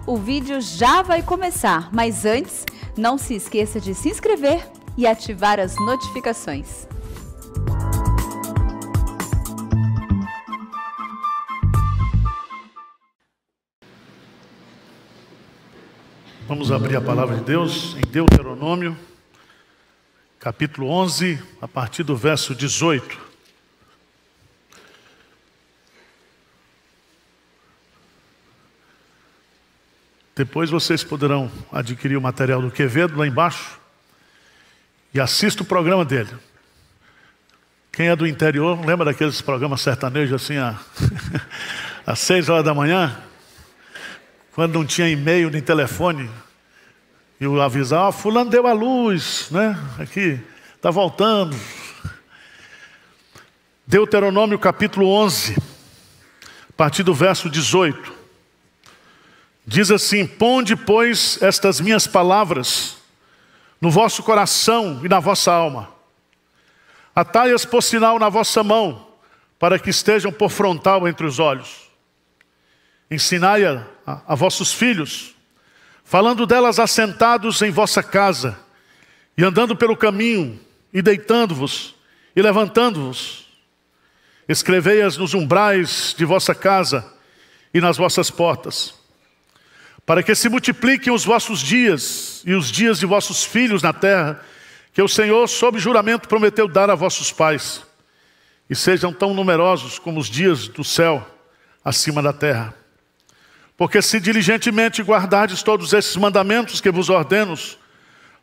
O vídeo já vai começar, mas antes, não se esqueça de se inscrever e ativar as notificações. Vamos abrir a palavra de Deus em Deuteronômio, capítulo 11, a partir do verso 18. Depois vocês poderão adquirir o material do Quevedo lá embaixo e assista o programa dele. Quem é do interior, lembra daqueles programas sertanejos assim, às 6 horas da manhã? Quando não tinha e-mail nem telefone, e eu avisava, fulano deu a luz, né? Aqui, está voltando. Deuteronômio capítulo 11, a partir do verso 18. Diz assim: ponde, pois, estas minhas palavras no vosso coração e na vossa alma. Atai-as por sinal na vossa mão, para que estejam por frontal entre os olhos. Ensinai-a a vossos filhos, falando delas assentados em vossa casa, e andando pelo caminho, e deitando-vos, e levantando-vos. Escrevei-as nos umbrais de vossa casa e nas vossas portas, para que se multipliquem os vossos dias, e os dias de vossos filhos na terra, que o Senhor, sob juramento, prometeu dar a vossos pais, e sejam tão numerosos como os dias do céu acima da terra. Porque se diligentemente guardardes todos esses mandamentos que vos ordeno,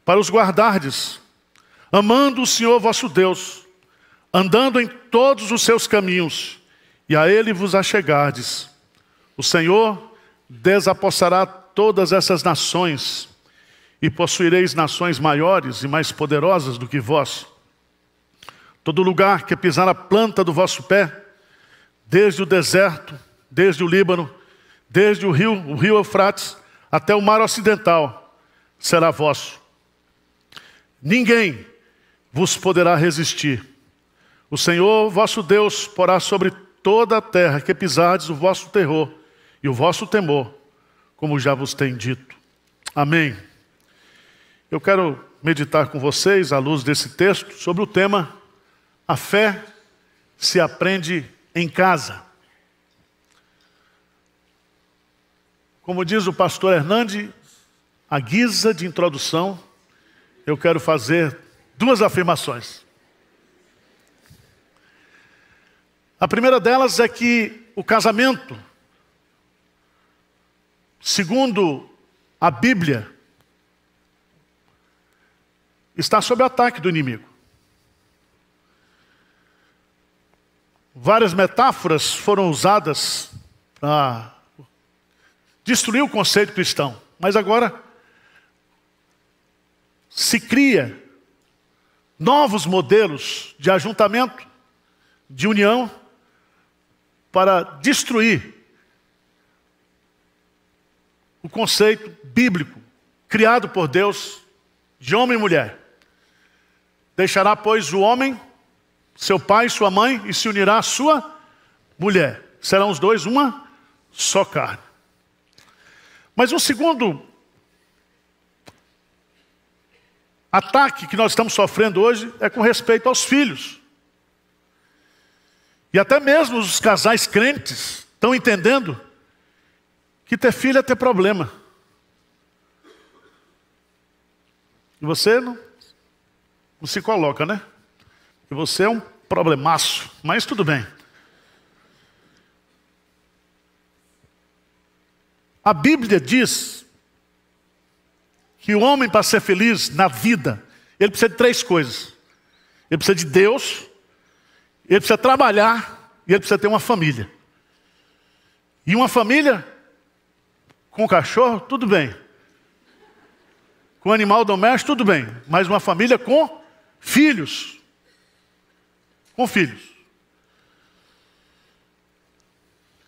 para os guardardes, amando o Senhor vosso Deus, andando em todos os seus caminhos, e a Ele vos achegardes, o Senhor desapossará todas essas nações, e possuireis nações maiores e mais poderosas do que vós. Todo lugar que pisar a planta do vosso pé, desde o deserto, desde o Líbano, desde o rio Eufrates, até o mar ocidental, será vosso. Ninguém vos poderá resistir. O Senhor vosso Deus porá sobre toda a terra que pisardes o vosso terror e o vosso temor, como já vos tenho dito. Amém. Eu quero meditar com vocês, à luz desse texto, sobre o tema: a fé se aprende em casa. Como diz o pastor Hernandes, à guisa de introdução, eu quero fazer duas afirmações. A primeira delas é que o casamento, segundo a Bíblia, está sob ataque do inimigo. Várias metáforas foram usadas para destruir o conceito cristão, mas agora se cria novos modelos de ajuntamento, de união, para destruir o conceito bíblico criado por Deus de homem e mulher. Deixará, pois, o homem, seu pai e sua mãe, e se unirá à sua mulher. Serão os dois uma só carne. Mas um segundo ataque que nós estamos sofrendo hoje é com respeito aos filhos. E até mesmo os casais crentes estão entendendo que ter filho é ter problema. E você não se coloca, né? E você é um problemaço, mas tudo bem. A Bíblia diz que o homem, para ser feliz na vida, ele precisa de três coisas. Ele precisa de Deus, ele precisa trabalhar e ele precisa ter uma família. E uma família com cachorro, tudo bem. Com animal doméstico, tudo bem. Mas uma família com filhos. Com filhos.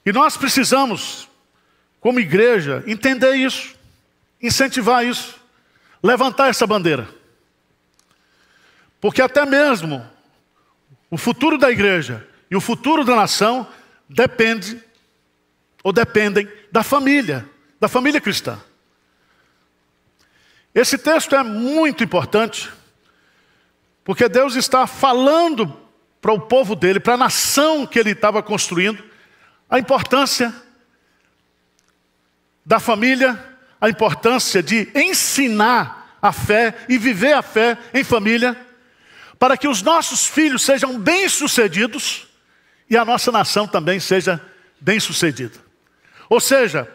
E nós precisamos, como igreja, entender isso, incentivar isso, levantar essa bandeira. Porque até mesmo o futuro da igreja e o futuro da nação dependem da família, da família cristã. Esse texto é muito importante, porque Deus está falando para o povo dele, para a nação que ele estava construindo, a importância da família, a importância de ensinar a fé e viver a fé em família, para que os nossos filhos sejam bem-sucedidos e a nossa nação também seja bem-sucedida. Ou seja,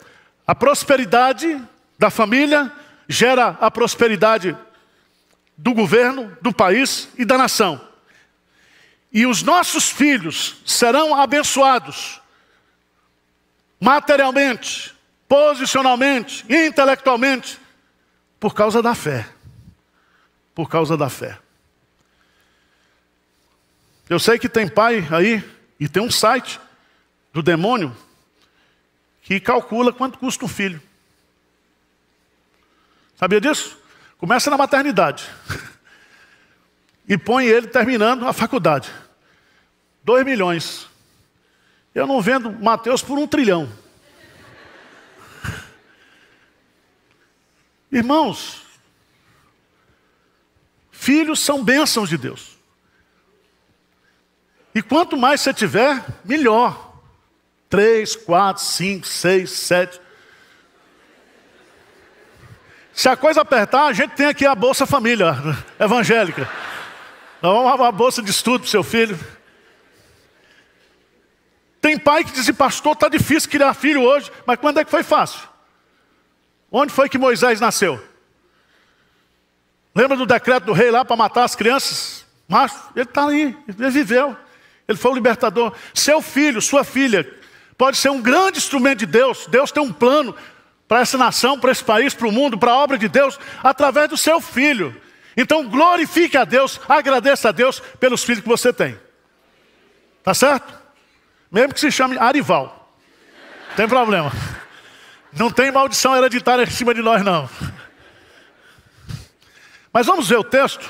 a prosperidade da família gera a prosperidade do governo, do país e da nação. E os nossos filhos serão abençoados materialmente, posicionalmente, intelectualmente, por causa da fé. Por causa da fé. Eu sei que tem pai aí, e tem um site do demônio, que calcula quanto custa um filho. Sabia disso? Começa na maternidade. E põe ele terminando a faculdade. 2 milhões. Eu não vendo Mateus por 1 trilhão. Irmãos, filhos são bênçãos de Deus. E quanto mais você tiver, melhor. 3, 4, 5, 6, 7. Se a coisa apertar, a gente tem aqui a Bolsa Família evangélica. Uma bolsa de estudo para o seu filho. Tem pai que diz, pastor, está difícil criar filho hoje. Mas quando é que foi fácil? Onde foi que Moisés nasceu? Lembra do decreto do rei lá para matar as crianças? Mas ele está aí, ele viveu. Ele foi o libertador. Seu filho, sua filha, pode ser um grande instrumento de Deus. Deus tem um plano para essa nação, para esse país, para o mundo, para a obra de Deus, através do seu filho. Então glorifique a Deus, agradeça a Deus pelos filhos que você tem. Tá certo? Mesmo que se chame Arival. Não tem problema. Não tem maldição hereditária em cima de nós, não. Mas vamos ver o texto.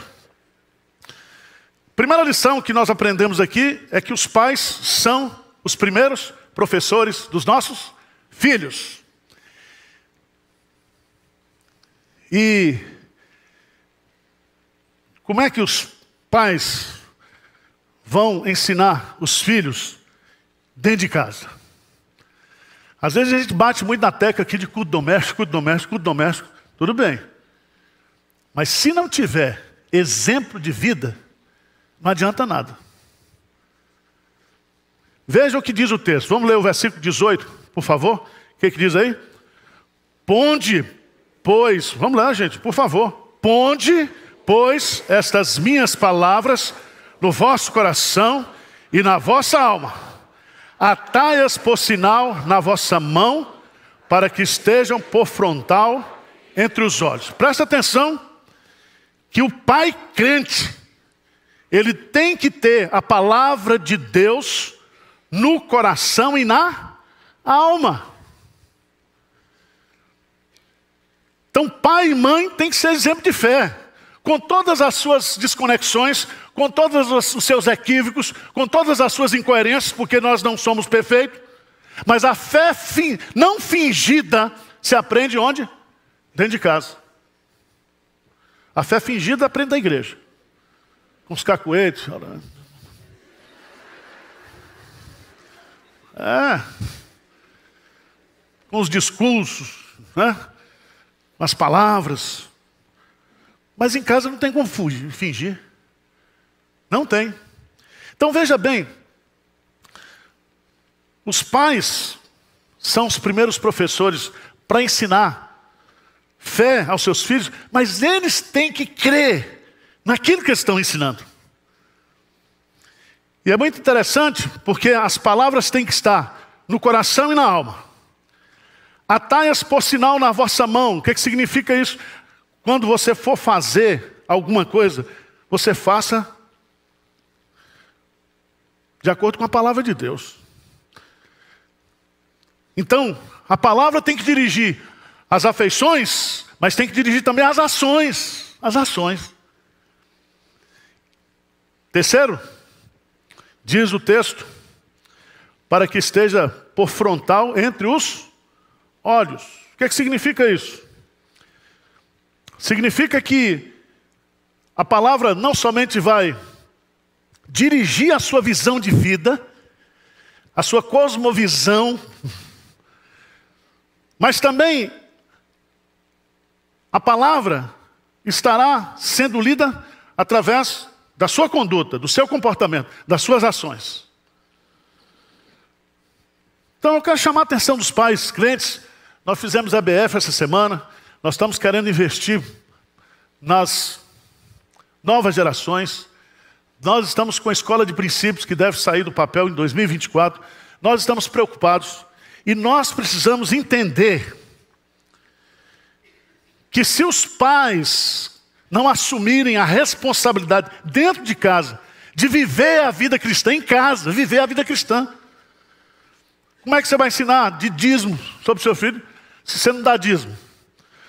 Primeira lição que nós aprendemos aqui é que os pais são os primeiros professores dos nossos filhos. E como é que os pais vão ensinar os filhos dentro de casa? Às vezes a gente bate muito na tecla aqui de culto doméstico, culto doméstico, culto doméstico. Tudo bem. Mas se não tiver exemplo de vida, não adianta nada. Veja o que diz o texto. Vamos ler o versículo 18, por favor. O que diz aí? Ponde, pois... Vamos lá, gente, por favor. Ponde, pois, estas minhas palavras no vosso coração e na vossa alma. Atai-as por sinal na vossa mão, para que estejam por frontal entre os olhos. Presta atenção que o pai crente, ele tem que ter a palavra de Deus no coração e na alma. Então pai e mãe tem que ser exemplo de fé. Com todas as suas desconexões, com todos os seus equívocos, com todas as suas incoerências, porque nós não somos perfeitos. Mas a fé não fingida se aprende onde? Dentro de casa. A fé fingida aprende na igreja. Com os cacuetes. Com os discursos, né? Com as palavras. Mas em casa não tem como fingir. Não tem. Então veja bem. Os pais são os primeiros professores para ensinar fé aos seus filhos, mas eles têm que crer naquilo que eles estão ensinando. E é muito interessante, porque as palavras têm que estar no coração e na alma. Atai-as por sinal na vossa mão. O que significa isso? Quando você for fazer alguma coisa, você faça de acordo com a palavra de Deus. Então, a palavra tem que dirigir as afeições, mas tem que dirigir também as ações. As ações. Terceiro, diz o texto, para que esteja por frontal entre os olhos. O que é que significa isso? Significa que a palavra não somente vai dirigir a sua visão de vida, a sua cosmovisão, mas também a palavra estará sendo lida através da sua conduta, do seu comportamento, das suas ações. Então eu quero chamar a atenção dos pais crentes. Nós fizemos a BF essa semana, nós estamos querendo investir nas novas gerações. Nós estamos com a escola de princípios que deve sair do papel em 2024. Nós estamos preocupados e nós precisamos entender que se os pais não assumirem a responsabilidade dentro de casa de viver a vida cristã em casa, viver a vida cristã. Como é que você vai ensinar de dízimo sobre o seu filho se você não dá dízimo?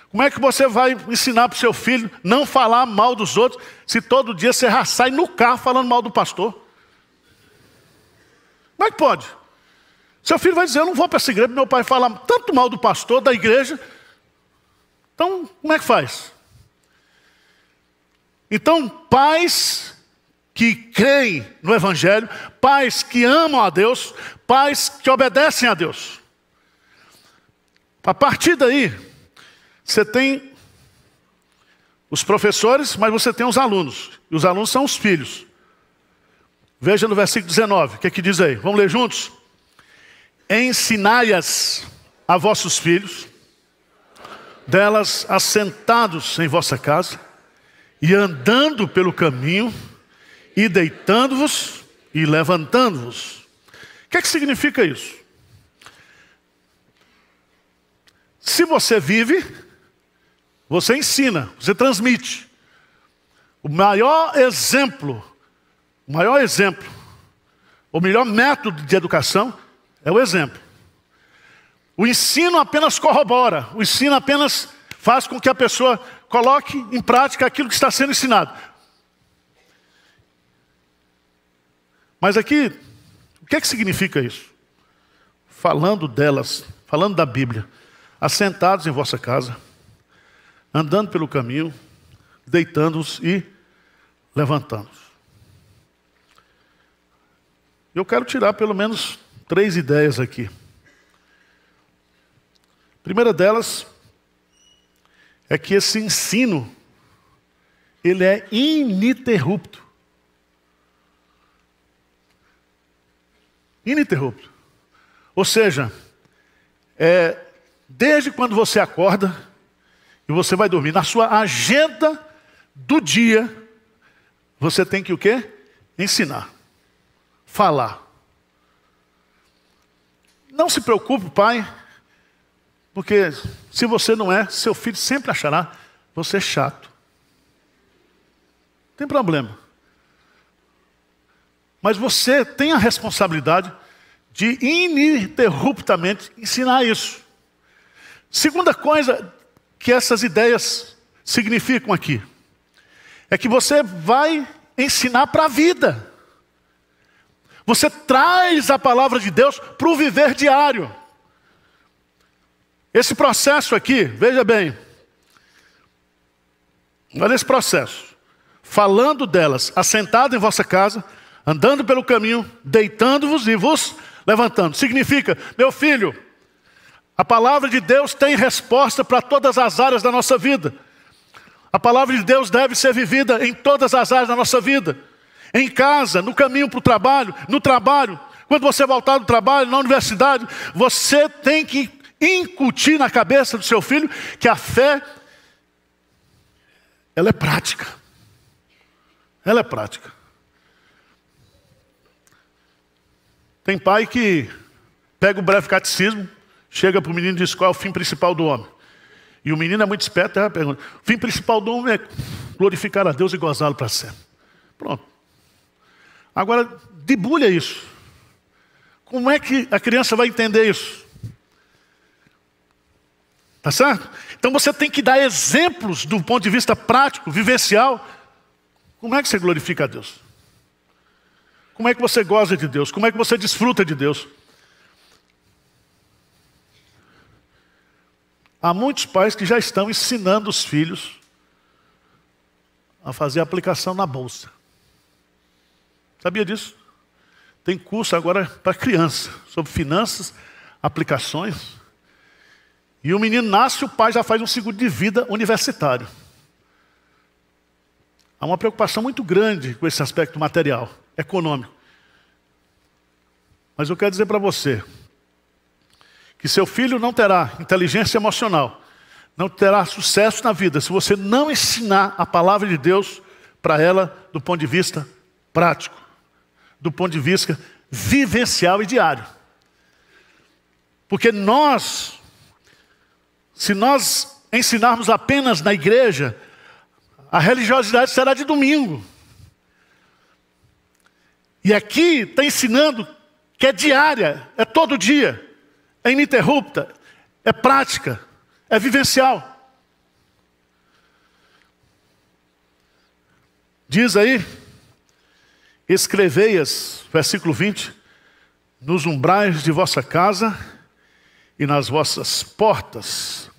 Como é que você vai ensinar para o seu filho não falar mal dos outros se todo dia você já sai no carro falando mal do pastor? Como é que pode? Seu filho vai dizer, eu não vou para essa igreja, meu pai fala tanto mal do pastor, da igreja. Então, como é que faz? Então, pais que creem no Evangelho, pais que amam a Deus, pais que obedecem a Deus. A partir daí, você tem os professores, mas você tem os alunos. E os alunos são os filhos. Veja no versículo 19, o que é que diz aí? Vamos ler juntos? Ensinai-as a vossos filhos, delas assentados em vossa casa, e andando pelo caminho, e deitando-vos e levantando-vos. O que é que significa isso? Se você vive, você ensina, você transmite. O maior exemplo, o melhor método de educação é o exemplo. O ensino apenas corrobora, o ensino apenas faz com que a pessoa coloque em prática aquilo que está sendo ensinado. Mas aqui, o que é que significa isso? Falando delas, falando da Bíblia, assentados em vossa casa, andando pelo caminho, deitando-os e levantando-os. Eu quero tirar pelo menos 3 ideias aqui. A primeira delas é que esse ensino, ele é ininterrupto. Ininterrupto. Ou seja, desde quando você acorda e você vai dormir, na sua agenda do dia, você tem que o quê? Ensinar. Falar. Não se preocupe, pai, porque se você não é, seu filho sempre achará você chato. Não tem problema. Mas você tem a responsabilidade de ininterruptamente ensinar isso. Segunda coisa que essas ideias significam aqui, é que você vai ensinar para a vida. Você traz a palavra de Deus para o viver diário. Esse processo aqui, veja bem, olha esse processo. Falando delas, assentado em vossa casa, andando pelo caminho, deitando-vos e vos levantando. Significa, meu filho, a palavra de Deus tem resposta para todas as áreas da nossa vida. A palavra de Deus deve ser vivida em todas as áreas da nossa vida. Em casa, no caminho para o trabalho, no trabalho. Quando você voltar do trabalho, na universidade, você tem que incutir na cabeça do seu filho que a fé, ela é prática. Ela é prática. Tem pai que pega o breve catecismo, chega para o menino e diz qual é o fim principal do homem. E o menino é muito esperto, ele pergunta, o fim principal do homem é glorificar a Deus e gozá-lo para sempre. Pronto. Agora, debulha isso. Como é que a criança vai entender isso? Tá certo? Então você tem que dar exemplos do ponto de vista prático, vivencial. Como é que você glorifica a Deus? Como é que você goza de Deus? Como é que você desfruta de Deus? há muitos pais que já estão ensinando os filhos a fazer aplicação na bolsa. Sabia disso? Tem curso agora para criança, sobre finanças, aplicações. E o menino nasce, o pai já faz um seguro de vida universitário. Há uma preocupação muito grande com esse aspecto material, econômico. Mas eu quero dizer para você que seu filho não terá inteligência emocional, não terá sucesso na vida se você não ensinar a palavra de Deus para ela do ponto de vista prático, do ponto de vista vivencial e diário. Porque se nós ensinarmos apenas na igreja, a religiosidade será de domingo. E aqui está ensinando que é diária, é todo dia, é ininterrupta, é prática, é vivencial. Diz aí, escrevei-as, versículo 20, nos umbrais de vossa casa e nas vossas portas.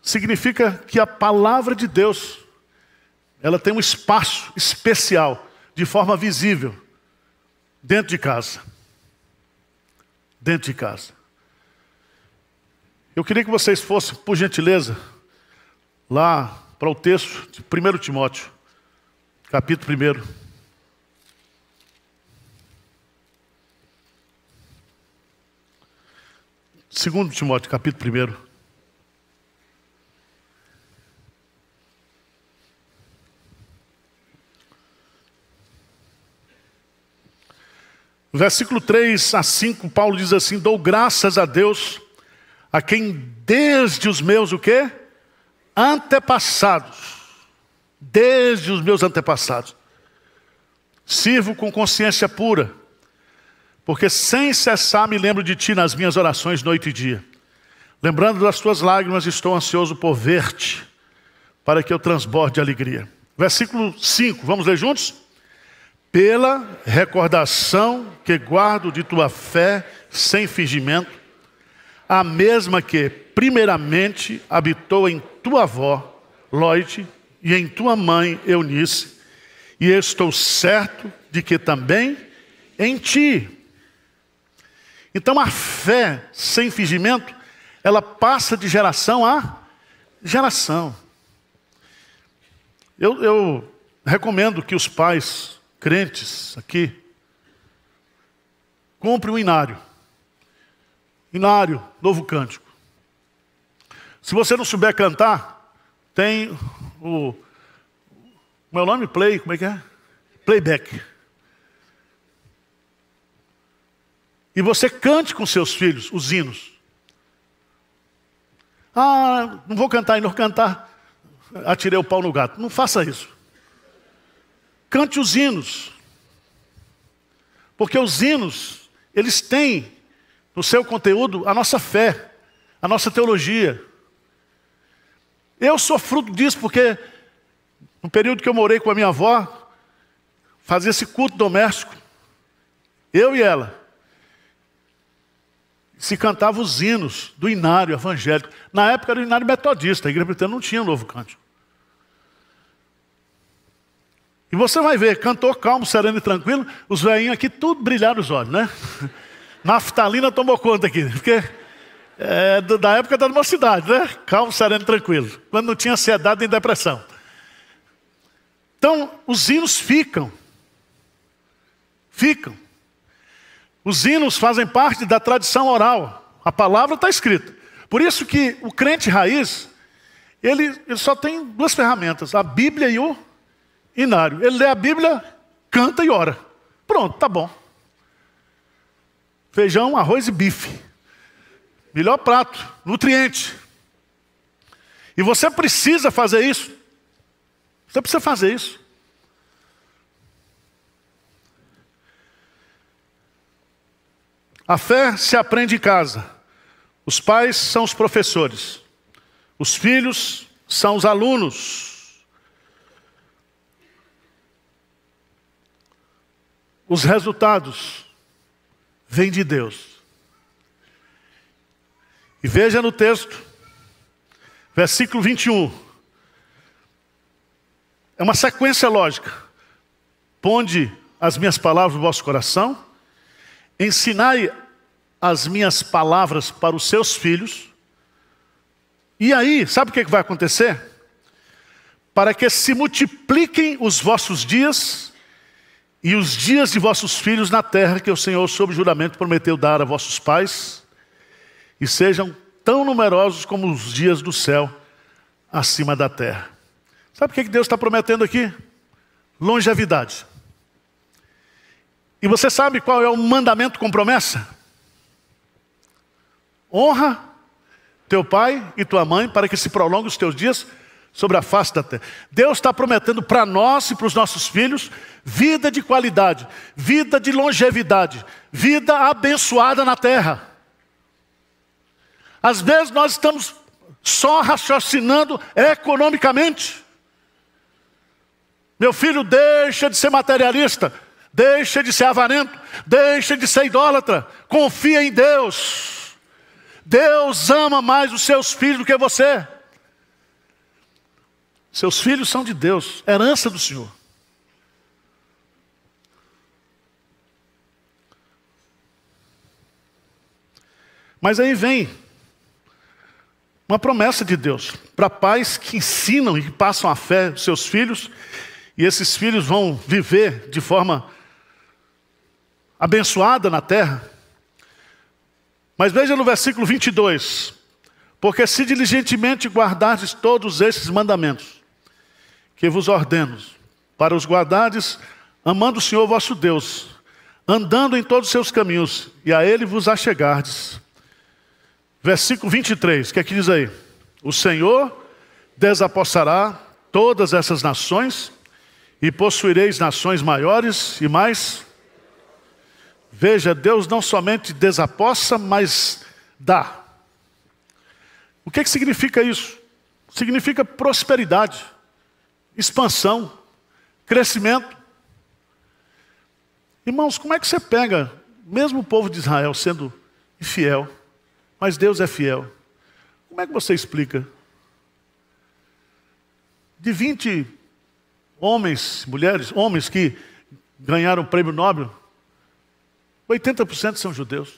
Significa que a palavra de Deus, ela tem um espaço especial, de forma visível, dentro de casa. Dentro de casa. Eu queria que vocês fossem, por gentileza, lá para o texto de 1 Timóteo, capítulo 1. 2 Timóteo, capítulo 1. Versículo 3 a 5, Paulo diz assim: dou graças a Deus, a quem desde os meus, o quê? Antepassados. Desde os meus antepassados. Sirvo com consciência pura, porque sem cessar me lembro de ti nas minhas orações noite e dia. Lembrando das tuas lágrimas, estou ansioso por ver-te, para que eu transborde de alegria. Versículo 5, vamos ler juntos? Pela recordação que guardo de tua fé sem fingimento, a mesma que primeiramente habitou em tua avó, Loide, e em tua mãe, Eunice, e estou certo de que também em ti. Então a fé sem fingimento, ela passa de geração a geração. Eu recomendo que os pais crentes aqui comprem um inário. Inário, novo cântico. Se você não souber cantar, tem o meu nome, play, como é que é? Playback. E você cante com seus filhos os hinos. Ah, não vou cantar e não cantar. Atirei o pau no gato. Não faça isso. Cante os hinos. Porque os hinos, eles têm no seu conteúdo a nossa fé, a nossa teologia. Eu sou fruto disso porque no período que eu morei com a minha avó, fazia esse culto doméstico, eu e ela, se cantava os hinos do inário evangélico. Na época era o inário metodista, a igreja presbiteriana não tinha novo cântico. E você vai ver, cantor calmo, sereno e tranquilo, os velhinhos aqui tudo brilharam os olhos, né? Naftalina tomou conta aqui, porque é da época da mocidade, né? Calmo, sereno e tranquilo, quando não tinha ansiedade nem depressão. Então, os hinos ficam. Os hinos fazem parte da tradição oral. A palavra está escrita. Por isso que o crente raiz, ele só tem duas ferramentas, a Bíblia e o inário. Ele lê a Bíblia, canta e ora. Pronto, tá bom. Feijão, arroz e bife. Melhor prato, nutriente. E você precisa fazer isso. Você precisa fazer isso. A fé se aprende em casa. Os pais são os professores. Os filhos são os alunos. Os resultados vêm de Deus. E veja no texto, versículo 21. É uma sequência lógica. Ponde as minhas palavras no vosso coração, ensinai as minhas palavras para os seus filhos. E aí, sabe o que vai acontecer? Para que se multipliquem os vossos dias e os dias de vossos filhos na terra que o Senhor, sob juramento, prometeu dar a vossos pais, e sejam tão numerosos como os dias do céu acima da terra. Sabe o que Deus está prometendo aqui? Longevidade. E você sabe qual é o mandamento com promessa? Honra teu pai e tua mãe para que se prolongue os teus dias sobre a face da terra. Deus está prometendo para nós e para os nossos filhos vida de qualidade, vida de longevidade, vida abençoada na terra. Às vezes nós estamos só raciocinando economicamente. Meu filho, deixa de ser materialista, deixa de ser avarento, deixa de ser idólatra, confia em Deus. Deus ama mais os seus filhos do que você. Seus filhos são de Deus, herança do Senhor. Mas aí vem uma promessa de Deus para pais que ensinam e que passam a fé aos seus filhos, e esses filhos vão viver de forma abençoada na terra. Mas veja no versículo 22. Porque se diligentemente guardardes todos esses mandamentos, que vos ordeno, para os guardardes, amando o Senhor vosso Deus, andando em todos os seus caminhos, e a Ele vos achegardes. Versículo 23, o que é que diz aí? O Senhor desapossará todas essas nações, e possuireis nações maiores e mais. Veja, Deus não somente desapossa, mas dá. O que significa isso? Significa prosperidade, expansão, crescimento. Irmãos, como é que você pega, mesmo o povo de Israel sendo infiel, mas Deus é fiel, como é que você explica? De 20 homens, mulheres, homens que ganharam o prêmio Nobel, 80% são judeus.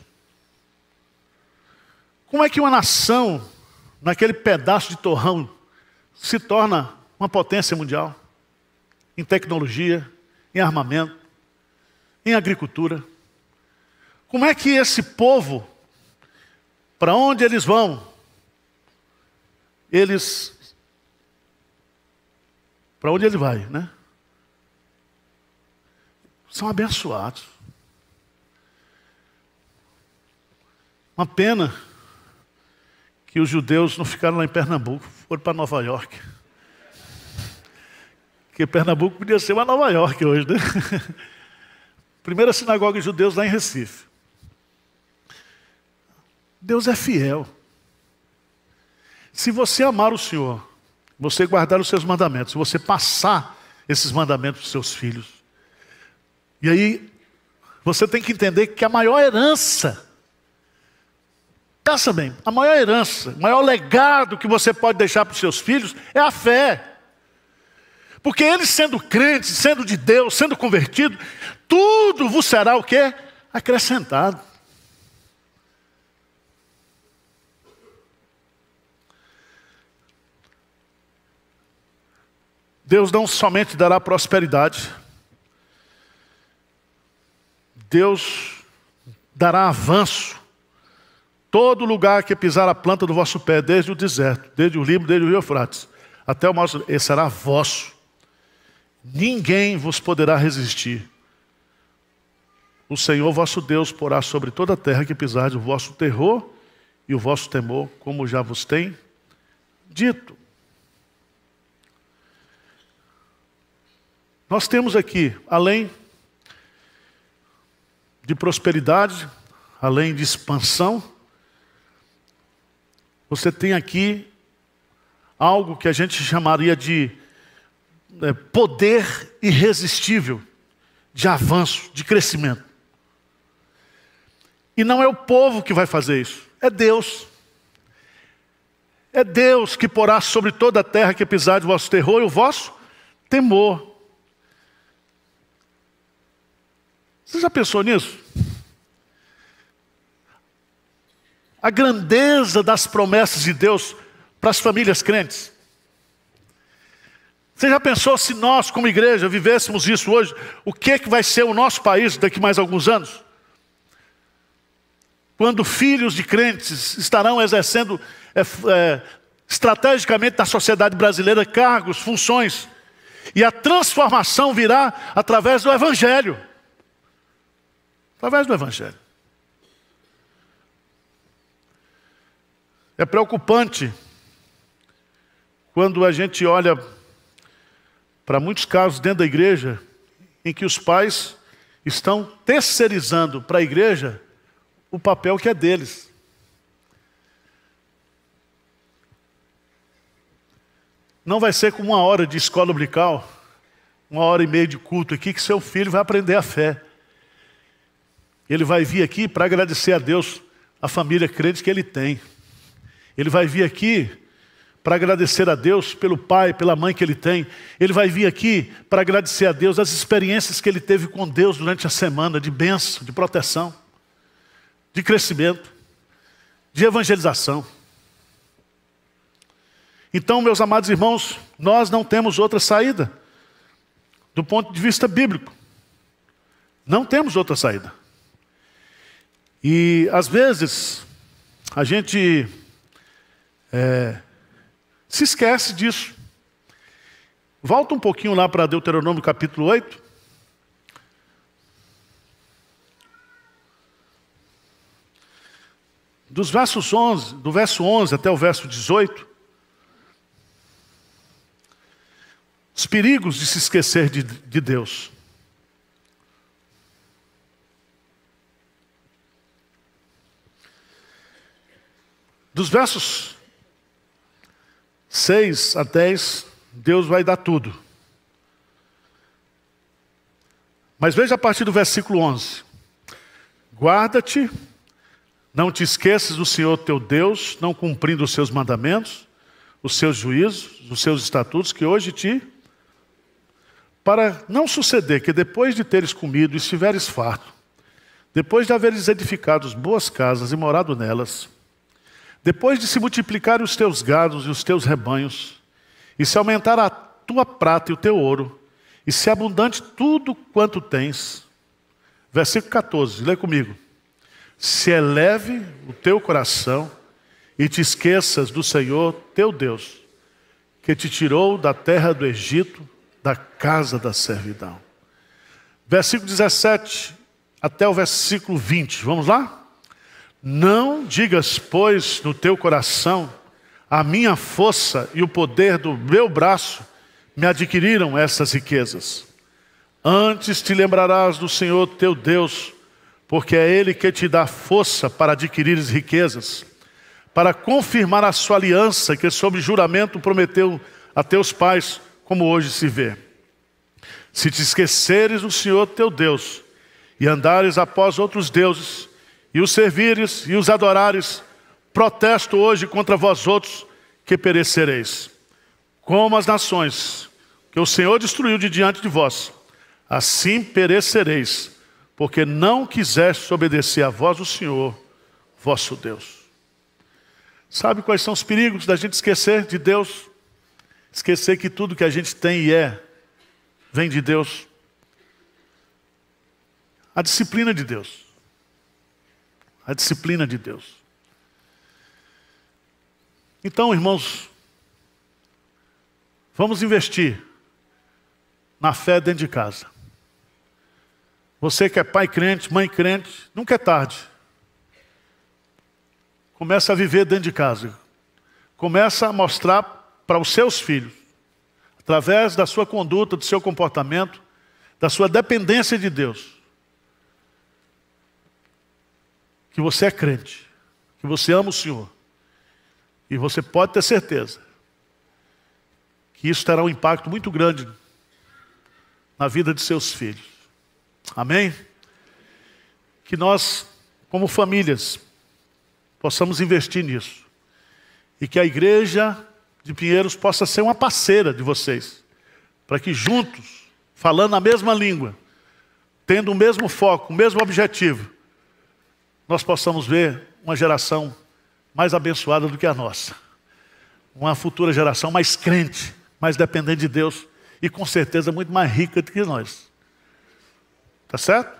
Como é que uma nação, naquele pedaço de torrão, se torna uma potência mundial? Em tecnologia, em armamento, em agricultura. Como é que esse povo, para onde eles vão, para onde ele vai, né? São abençoados. Uma pena que os judeus não ficaram lá em Pernambuco, foram para Nova York. Porque Pernambuco podia ser uma Nova York hoje, né? Primeira sinagoga de judeus lá em Recife. Deus é fiel. Se você amar o Senhor, você guardar os seus mandamentos, se você passar esses mandamentos para os seus filhos, e aí você tem que entender que a maior herança, pensa bem, a maior herança, o maior legado que você pode deixar para os seus filhos é a fé. Porque eles sendo crentes, sendo de Deus, sendo convertidos, tudo vos será o quê? Acrescentado. Deus não somente dará prosperidade, Deus dará avanço. Todo lugar que pisar a planta do vosso pé, desde o deserto, desde o Líbano, desde o rio Eufrates, até o mar, esse será vosso. Ninguém vos poderá resistir. O Senhor vosso Deus porá sobre toda a terra que pisardes o vosso terror e o vosso temor, como já vos tem dito. Nós temos aqui, além de prosperidade, além de expansão, você tem aqui algo que a gente chamaria de poder irresistível, de avanço, de crescimento. E não é o povo que vai fazer isso, é Deus. É Deus que porá sobre toda a terra que pisar de vosso terror e o vosso temor. Você já pensou nisso? A grandeza das promessas de Deus para as famílias crentes. Você já pensou se nós, como igreja, vivêssemos isso hoje? O que vai ser o nosso país daqui mais alguns anos? Quando filhos de crentes estarão exercendo estrategicamente na sociedade brasileira cargos, funções. E a transformação virá através do Evangelho. Através do Evangelho. É preocupante quando a gente olha para muitos casos dentro da igreja em que os pais estão terceirizando para a igreja o papel que é deles. Não vai ser como uma hora de escola dominical, 1h30 de culto aqui, que seu filho vai aprender a fé. Ele vai vir aqui para agradecer a Deus a família crente que ele tem. Ele vai vir aqui para agradecer a Deus pelo pai, pela mãe que ele tem. Ele vai vir aqui para agradecer a Deus as experiências que ele teve com Deus durante a semana, de bênção, de proteção, de crescimento, de evangelização. Então, meus amados irmãos, nós não temos outra saída do ponto de vista bíblico. Não temos outra saída. E, às vezes, a gente se esquece disso. Volta um pouquinho lá para Deuteronômio capítulo 8. Do verso 11 até o verso 18. Os perigos de se esquecer de Deus. Dos versos 6 a 10, Deus vai dar tudo. Mas veja a partir do versículo 11. Guarda-te, não te esqueças do Senhor teu Deus, não cumprindo os seus mandamentos, os seus juízos, os seus estatutos, que hoje para não suceder que depois de teres comido e estiveres farto, depois de haveres edificado boas casas e morado nelas, depois de se multiplicarem os teus gados e os teus rebanhos, e se aumentar a tua prata e o teu ouro, e se abundante tudo quanto tens. Versículo 14, lê comigo. Se eleve o teu coração e te esqueças do Senhor teu Deus, que te tirou da terra do Egito, da casa da servidão. Versículo 17 até o versículo 20, vamos lá? Não digas, pois, no teu coração, a minha força e o poder do meu braço me adquiriram essas riquezas. Antes te lembrarás do Senhor teu Deus, porque é Ele que te dá força para adquirires riquezas, para confirmar a sua aliança que sob juramento prometeu a teus pais, como hoje se vê. Se te esqueceres do Senhor teu Deus, e andares após outros deuses, e os servires e os adorares, protesto hoje contra vós outros, que perecereis. Como as nações que o Senhor destruiu de diante de vós, assim perecereis, porque não quisestes obedecer a voz do Senhor, vosso Deus. Sabe quais são os perigos da gente esquecer de Deus? Esquecer que tudo que a gente tem e vem de Deus. A disciplina de Deus. A disciplina de Deus. Então, irmãos, vamos investir na fé dentro de casa. Você que é pai crente, mãe crente, nunca é tarde. Começa a viver dentro de casa. Começa a mostrar para os seus filhos, através da sua conduta, do seu comportamento, da sua dependência de Deus, que você é crente, que você ama o Senhor. E você pode ter certeza que isso terá um impacto muito grande na vida de seus filhos. Amém? Que nós, como famílias, possamos investir nisso. E que a igreja de Pinheiros possa ser uma parceira de vocês, para que juntos, falando a mesma língua, tendo o mesmo foco, o mesmo objetivo, nós possamos ver uma geração mais abençoada do que a nossa. Uma futura geração mais crente, mais dependente de Deus e com certeza muito mais rica do que nós. Tá certo?